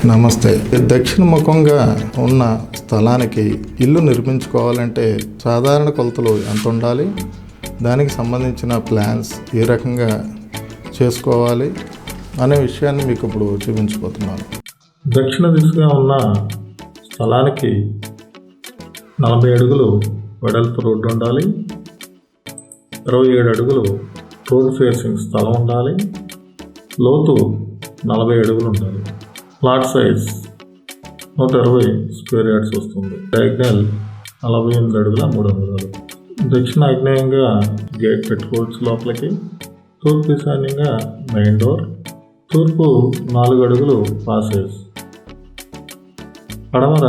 నమస్తే. దక్షిణ ముఖంగా ఉన్న స్థలానికి ఇల్లు నిర్మించుకోవాలంటే సాధారణ కొలతలు ఎంత ఉండాలి, దానికి సంబంధించిన ప్లాన్స్ ఏ రకంగా చేసుకోవాలి అనే విషయాన్ని మీకు ఇప్పుడు చూపించబోతున్నాను. దక్షిణ దిశగా ఉన్న స్థలానికి 40 అడుగులు వెడల్పు రోడ్డు ఉండాలి, 27 అడుగులు రోడ్ ఫేసింగ్ స్థలం ఉండాలి, లోతు 40 అడుగులు ఉండాలి. ప్లాట్ సైజ్ 120 స్క్వేర్ యార్డ్స్ వస్తుంది. డయాగ్నల్ 48 అడుగుల 3 అంగుళాలు. దక్షిణ ఆగ్నేయంగా గేట్ పెట్టుకోవచ్చు లోపలికి. తూర్పు ఈశాన్యంగా మెయిన్ డోర్. తూర్పు 4 అడుగులు పాసేజ్. పడమర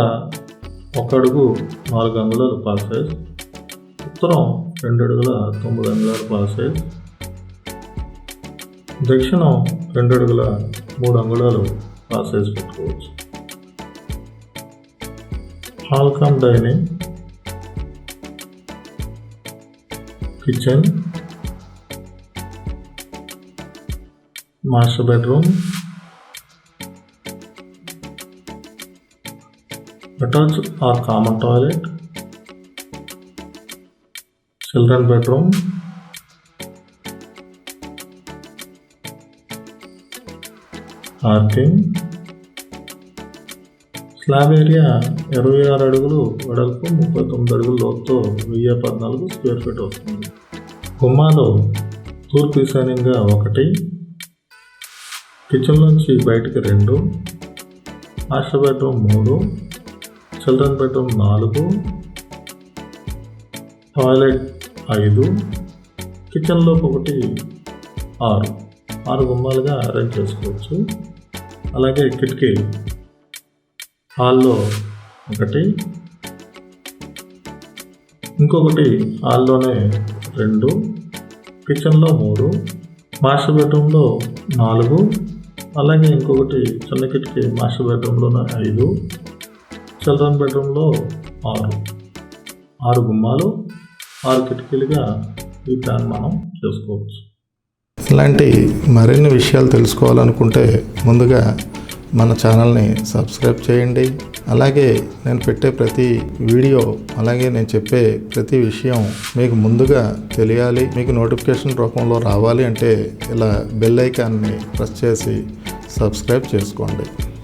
1 అడుగు 4 అంగుళాలు పాసేజ్. ఉత్తరం 2 అడుగుల 9 అంగుళాలు పాసేజ్. దక్షిణం 2 అడుగుల 3 అంగుళాలు పాసేజ్ పెట్టుకోవచ్చు. Hall cum dining, kitchen, master bedroom, attach or common toilet, children bedroom, parking. Slab area 26 అడుగులు వెడల్పు, 39 అడుగుల లోతుతో 1014 స్క్వేర్ ఫీట్ వస్తుంది. గుమ్మాలు తూర్పు ఈశాన్యంగా 1, కిచెన్ నుంచి బయటికి 2, master bedroom 3, children bedroom 4, toilet 5, కిచెన్లో 1, 6 గుమ్మాలుగా అరేంజ్ చేసుకోవచ్చు. అలాగే కిటికీ హాల్లో 1, ఇంకొకటి హాల్లోనే 2, కిచెన్లో 3, మాస్టర్ బెడ్రూమ్లో 4, అలాగే ఇంకొకటి చిన్న కిటికీ మాస్టర్ బెడ్రూమ్లోనే 5, చిల్డ్రన్ బెడ్రూమ్లో 6 గుమ్మాలు, 6 కిటికీలుగా ఈ ప్లాన్ మనం చేసుకోవచ్చు. ఇలాంటి మరిన్ని విషయాలు తెలుసుకోవాలనుకుంటే ముందుగా మన ఛానల్ని సబ్స్క్రైబ్ చేయండి. అలాగే నేను పెట్టే ప్రతి వీడియో, అలాగే నేను చెప్పే ప్రతి విషయం మీకు ముందుగా తెలియాలి, మీకు నోటిఫికేషన్ రూపంలో రావాలి అంటే ఇలా బెల్ ఐకాన్ని ప్రెస్ చేసి సబ్స్క్రైబ్ చేసుకోండి.